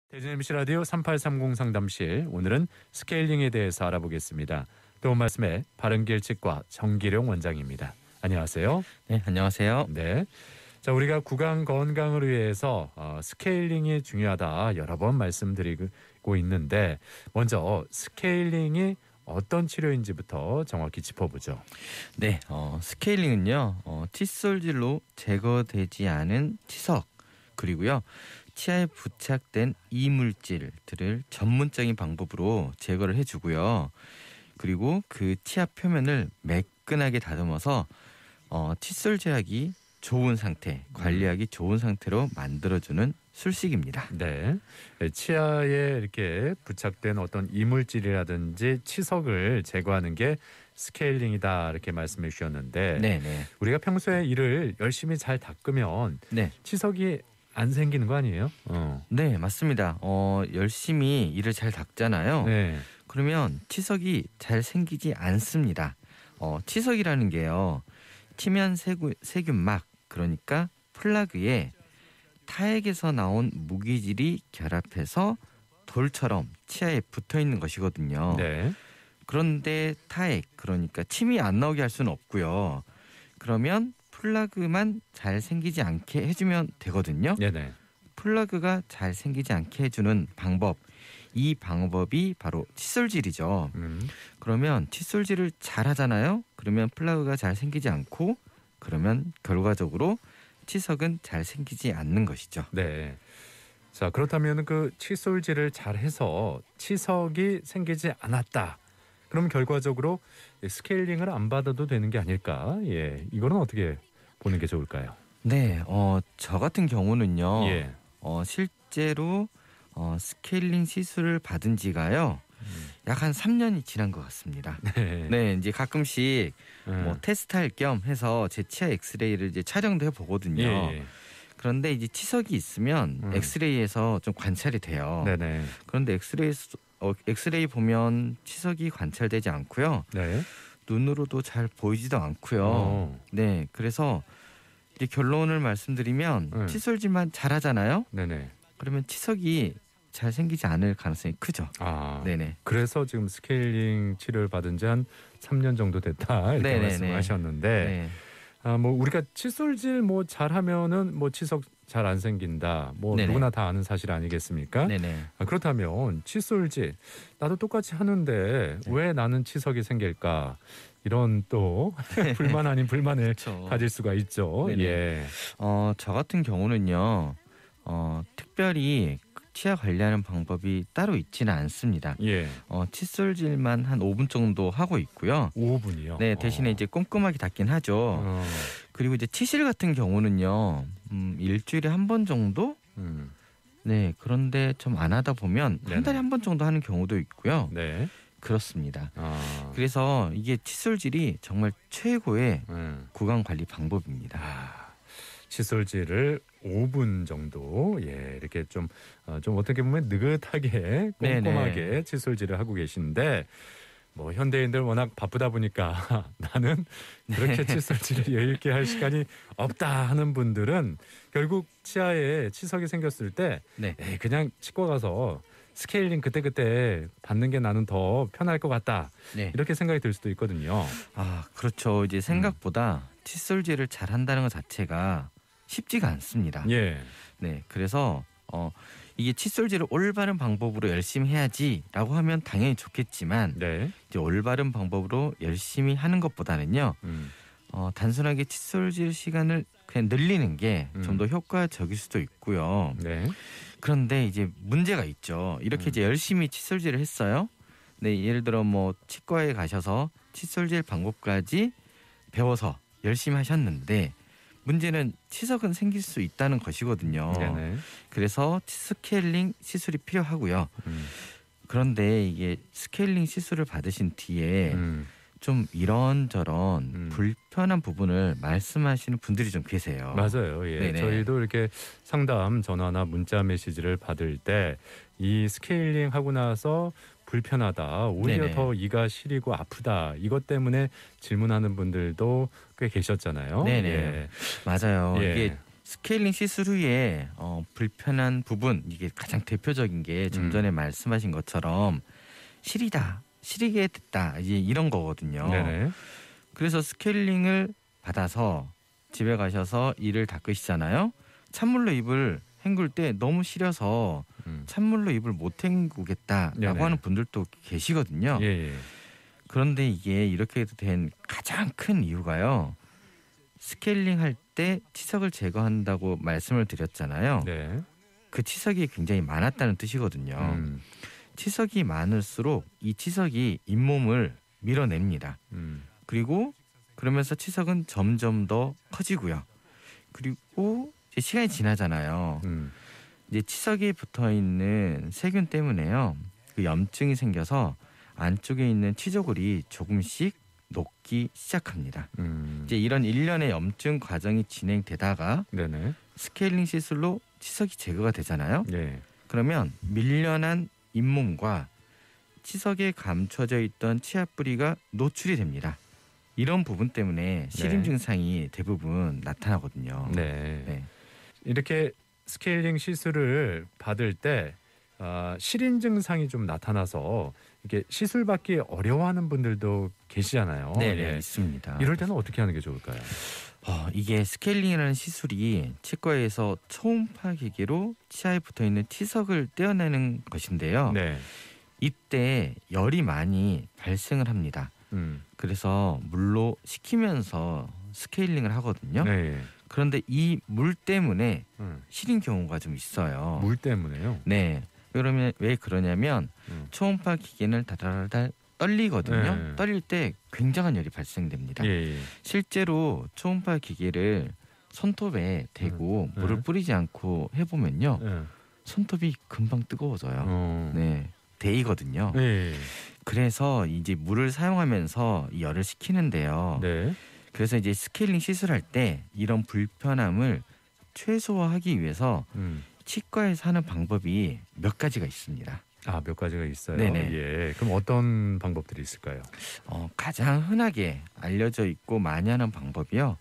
대전 MC 라디오 3830 상담실, 오늘은 스케일링에 대해서 알아보겠습니다. 도움 말씀에 바른길치과 정기룡 원장입니다. 안녕하세요. 네, 안녕하세요. 네. 자, 우리가 구강 건강을 위해서 스케일링이 중요하다 여러 번 말씀드리고 있는데, 먼저 스케일링이 어떤 치료인지부터 정확히 짚어보죠. 네, 스케일링은요, 칫솔질로 제거되지 않은 치석, 그리고요, 치아에 부착된 이물질들을 전문적인 방법으로 제거를 해주고요. 그리고 그 치아 표면을 매끈하게 다듬어서 칫솔 제하기 좋은 상태, 관리하기 좋은 상태로 만들어주는 술식입니다. 네, 치아에 이렇게 부착된 어떤 이물질이라든지 치석을 제거하는 게 스케일링이다 이렇게 말씀해 주셨는데, 네네. 우리가 평소에 이를 열심히 잘 닦으면 네. 치석이 안 생기는 거 아니에요? 네, 맞습니다. 열심히 이를 잘 닦잖아요. 네. 그러면 치석이 잘 생기지 않습니다. 치석이라는 게요, 치면 세균막, 그러니까 플라그에 타액에서 나온 무기질이 결합해서 돌처럼 치아에 붙어 있는 것이거든요. 네. 그런데 타액, 그러니까 침이 안 나오게 할 수는 없고요. 그러면 플라그만 잘 생기지 않게 해주면 되거든요. 네네. 플라그가 잘 생기지 않게 해주는 방법, 이 방법이 바로 칫솔질이죠. 그러면 칫솔질을 잘 하잖아요. 그러면 플라그가 잘 생기지 않고, 그러면 결과적으로 치석은 잘 생기지 않는 것이죠. 네. 자, 그렇다면 그 칫솔질을 잘 해서 치석이 생기지 않았다. 그럼 결과적으로 스케일링을 안 받아도 되는 게 아닐까? 예, 이거는 어떻게 보는 게 좋을까요? 네, 저 같은 경우는요. 예. 실제로 스케일링 시술을 받은 지가요, 약 한 3년이 지난 것 같습니다. 네. 네, 이제 가끔씩 뭐 테스트할 겸 해서 제 치아 엑스레이를 이제 촬영도 해보거든요. 예. 그런데 이제 치석이 있으면 엑스레이에서 좀 관찰이 돼요. 네네. 그런데 엑스레이 보면 치석이 관찰되지 않고요. 네. 눈으로도 잘 보이지도 않고요. 네, 그래서 이제 결론을 말씀드리면 칫솔질만 잘하잖아요. 네네. 그러면 치석이 잘 생기지 않을 가능성이 크죠. 아, 네네. 그래서 지금 스케일링 치료를 받은 지 한 3년 정도 됐다 이렇게 네네네. 말씀하셨는데, 네. 뭐 우리가 칫솔질 뭐 잘하면은 뭐 치석 잘 안 생긴다. 뭐 네네. 누구나 다 아는 사실 아니겠습니까? 네네. 그렇다면 칫솔질 나도 똑같이 하는데 왜 나는 치석이 생길까? 이런 또 불만 아닌 불만을 그렇죠. 가질 수가 있죠. 네네. 예. 저 같은 경우는요, 특별히 치아 관리하는 방법이 따로 있지는 않습니다. 예. 칫솔질만 한 5분 정도 하고 있고요. 5분이요. 네, 대신에 이제 꼼꼼하게 닦긴 하죠. 그리고 이제 치실 같은 경우는요, 일주일에 한 번 정도? 네, 그런데 좀 안 하다 보면 네네. 한 달에 한 번 정도 하는 경우도 있고요. 네. 그렇습니다. 그래서 이게 칫솔질이 정말 최고의 구강 관리 방법입니다. 칫솔질을 5분 정도, 예, 이렇게 좀 어떻게 보면 느긋하게 꼼꼼하게 네네. 칫솔질을 하고 계신데, 뭐 현대인들 워낙 바쁘다 보니까 나는 그렇게 칫솔질을 여유 있게 할 시간이 없다 하는 분들은 결국 치아에 치석이 생겼을 때 네. 그냥 치과 가서 스케일링 그때그때 받는 게 나는 더 편할 것 같다. 네. 이렇게 생각이 들 수도 있거든요. 그렇죠. 이제 생각보다 칫솔질을 잘 한다는 것 자체가 쉽지가 않습니다. 예. 네, 그래서 이게 칫솔질을 올바른 방법으로 열심히 해야지라고 하면 당연히 좋겠지만, 네. 이제 올바른 방법으로 열심히 하는 것보다는요, 단순하게 칫솔질 시간을 그냥 늘리는 게 좀 더 효과적일 수도 있고요. 네. 그런데 이제 문제가 있죠. 이렇게 이제 열심히 칫솔질을 했어요. 네, 예를 들어 뭐 치과에 가셔서 칫솔질 방법까지 배워서 열심히 하셨는데, 문제는 치석은 생길 수 있다는 것이거든요. 네네. 그래서 스케일링 시술이 필요하고요. 그런데 이게 스케일링 시술을 받으신 뒤에 좀 이런저런 불편한 부분을 말씀하시는 분들이 좀 계세요. 맞아요. 예. 네네. 저희도 이렇게 상담 전화나 문자 메시지를 받을 때 이 스케일링 하고 나서 불편하다, 오히려 네네. 더 이가 시리고 아프다, 이것 때문에 질문하는 분들도 꽤 계셨잖아요. 네네. 예. 맞아요. 예. 이게 스케일링 시술 후에 불편한 부분, 이게 가장 대표적인 게 좀 전에 말씀하신 것처럼 시리게 됐다, 이제 이런 거거든요. 네네. 그래서 스케일링을 받아서 집에 가셔서 이를 닦으시잖아요. 찬물로 입을 헹굴 때 너무 시려서 찬물로 입을 못 헹구겠다라고 네네. 하는 분들도 계시거든요. 예. 그런데 이게 이렇게 된 가장 큰 이유가요. 스케일링 할 때 치석을 제거한다고 말씀을 드렸잖아요. 네. 그 치석이 굉장히 많았다는 뜻이거든요. 치석이 많을수록 이 치석이 잇몸을 밀어냅니다. 그리고 그러면서 치석은 점점 더 커지고요. 그리고 이제 시간이 지나잖아요. 이제 치석에 붙어 있는 세균 때문에요. 그 염증이 생겨서 안쪽에 있는 치조골이 조금씩 녹기 시작합니다. 이제 이런 일련의 염증 과정이 진행되다가 네네. 스케일링 시술로 치석이 제거가 되잖아요. 예. 그러면 밀려난 잇몸과 치석에 감춰져 있던 치아 뿌리가 노출이 됩니다. 이런 부분 때문에 시림 증상이 대부분 나타나거든요. 네. 이렇게 스케일링 시술을 받을 때 시린 증상이 좀 나타나서 이게 시술 받기 어려워하는 분들도 계시잖아요. 네, 있습니다. 이럴 때는 어떻게 하는 게 좋을까요? 이게 스케일링이라는 시술이 치과에서 초음파 기계로 치아에 붙어 있는 치석을 떼어내는 것인데요. 네. 이때 열이 많이 발생을 합니다. 그래서 물로 식히면서 스케일링을 하거든요. 네. 그런데 이 물 때문에 시린 경우가 좀 있어요. 물 때문에요? 네. 그러면 왜 그러냐면 초음파 기계는 달달달 떨리거든요. 네. 떨릴 때 굉장한 열이 발생됩니다. 예. 실제로 초음파 기계를 손톱에 대고 물을 뿌리지 않고 해보면요. 손톱이 금방 뜨거워져요. 네. 데이거든요. 네. 그래서 이제 물을 사용하면서 이 열을 식히는데요. 네. 그래서 이제 스케일링 시술할 때 이런 불편함을 최소화하기 위해서 치과에서 하는 방법이 몇 가지가 있습니다. 몇 가지가 있어요. 네네. 예. 그럼 어떤 방법들이 있을까요? 가장 흔하게 알려져 있고 많이 하는 방법이요.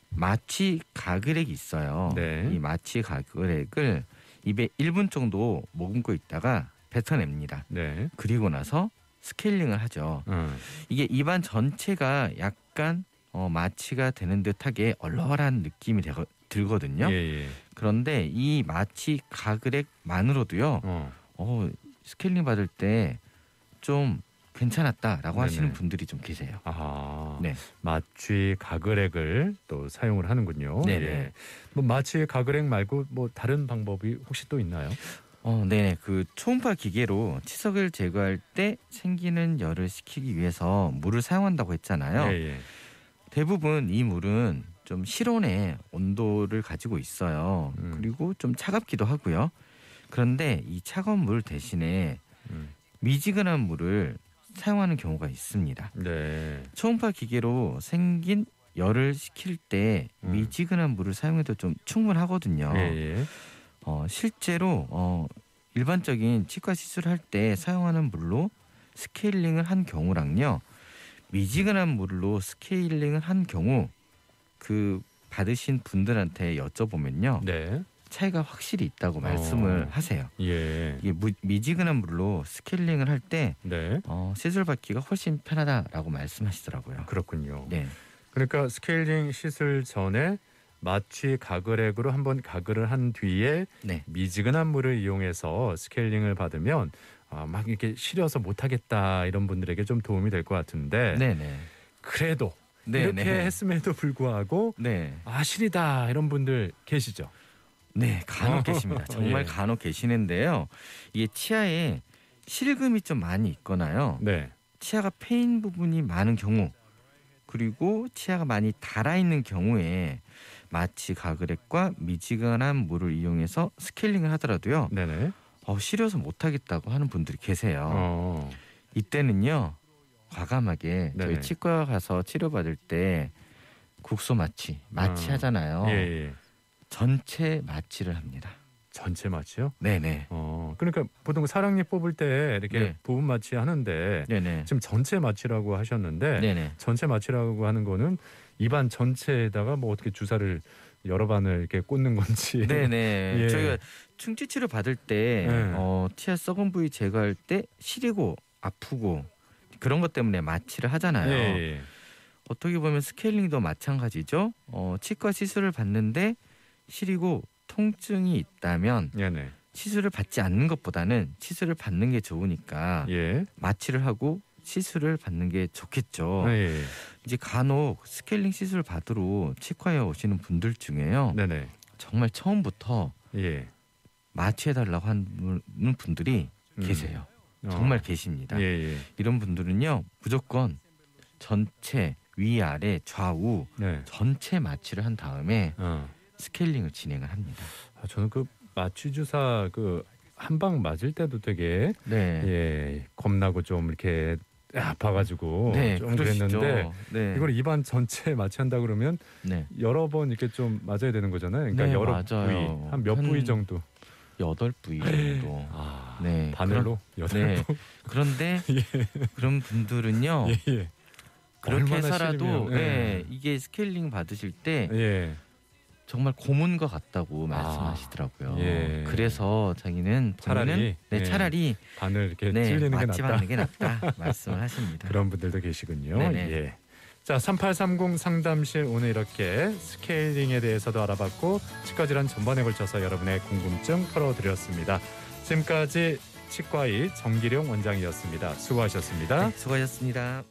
마취 가글액이 있어요. 네. 이 마취 가글액을 입에 1분 정도 머금고 있다가 뱉어냅니다. 네. 그리고 나서 스케일링을 하죠. 이게 입안 전체가 약간 마취가 되는 듯하게 얼얼한 느낌이 들거든요. 예. 그런데 이 마취 가글액만으로도요. 스케일링 받을 때 좀 괜찮았다라고 하시는 분들이 좀 계세요. 네. 마취 가글액을 또 사용을 하는군요. 네네. 예. 뭐 마취 가글액 말고 뭐 다른 방법이 혹시 또 있나요? 네. 그 초음파 기계로 치석을 제거할 때 생기는 열을 식히기 위해서 물을 사용한다고 했잖아요. 예. 대부분 이 물은 좀 실온의 온도를 가지고 있어요. 그리고 좀 차갑기도 하고요. 그런데 이 차가운 물 대신에 미지근한 물을 사용하는 경우가 있습니다. 네. 초음파 기계로 생긴 열을 식힐 때 미지근한 물을 사용해도 좀 충분하거든요. 예. 실제로 일반적인 치과 시술할 때 사용하는 물로 스케일링을 한 경우랑요. 미지근한 물로 스케일링을 한 경우 그 받으신 분들한테 여쭤보면요. 네. 차이가 확실히 있다고 말씀을 하세요. 예. 이게 미지근한 물로 스케일링을 할 때 네. 시술 받기가 훨씬 편하다라고 말씀하시더라고요. 그렇군요. 네. 그러니까 스케일링 시술 전에 마취 가글액으로 한번 가글을 한 뒤에 미지근한 물을 이용해서 스케일링을 받으면 막 이렇게 시려서 못하겠다 이런 분들에게 좀 도움이 될 것 같은데 그래도 이렇게 했음에도 불구하고 시리다 이런 분들 계시죠? 네, 간혹 계십니다. 정말 간혹 계시는데요. 이게 치아에 실금이 좀 많이 있거나요. 치아가 패인 부분이 많은 경우, 그리고 치아가 많이 달아있는 경우에 마취 가글액과 미지근한 물을 이용해서 스케일링을 하더라도요. 시려서 못하겠다고 하는 분들이 계세요. 이때는요. 과감하게 저희 치과 가서 치료받을 때 국소 마취하잖아요. 전체 마취를 합니다. 전체 마취요? 네네. 그러니까 보통 사랑니 뽑을 때 이렇게 부분 마취 하는데 지금 전체 마취라고 하셨는데 전체 마취라고 하는 거는 입안 전체에다가 뭐 어떻게 주사를 여러 반을 이렇게 꽂는 건지. 네네. 예. 저희가 충치 치료 받을 때 네. 치아 썩은 부위 제거할 때 시리고 아프고 그런 것 때문에 마취를 하잖아요. 예. 어떻게 보면 스케일링도 마찬가지죠. 치과 시술을 받는데 시리고 통증이 있다면 네네. 시술을 받지 않는 것보다는 시술을 받는 게 좋으니까 예. 마취를 하고 시술을 받는 게 좋겠죠. 예. 이제 간혹 스케일링 시술 받으러 치과에 오시는 분들 중에요. 네네. 정말 처음부터 예. 마취해달라고 하는 분들이 계세요. 정말 계십니다. 예. 이런 분들은요 무조건 전체 위아래 좌우 네. 전체 마취를 한 다음에 스케일링을 진행을 합니다. 저는 그 마취 주사 그 한 방 맞을 때도 되게 네, 예 겁나고 좀 이렇게 아파가지고 네, 좀 그러시죠. 그랬는데 네, 이걸 입안 전체에 마취한다 그러면 네, 여러 번 이렇게 좀 맞아야 되는 거잖아요. 그러니까 네, 여러 맞아요. 부위 한 몇 부위 정도. 8부위 정도. 네, 바늘로 여덟 네. 부. 그런데 그런 분들은요 예. 그렇게 얼마나 해서라도 싫으면, 네, 이게 스케일링 받으실 때 예. 정말 고문과 같다고 말씀하시더라고요. 예. 그래서 자기는 차라리, 본인은 네, 예. 차라리 바늘 이렇게 네, 찔리는 게 마취받는 낫다. 게 낫다 말씀을 하십니다. 그런 분들도 계시군요. 네네. 예. 자, 3830 상담실 오늘 이렇게 스케일링에 대해서도 알아봤고 치과 질환 전반에 걸쳐서 여러분의 궁금증 풀어드렸습니다. 지금까지 치과의 정기룡 원장이었습니다. 수고하셨습니다. 네, 수고하셨습니다.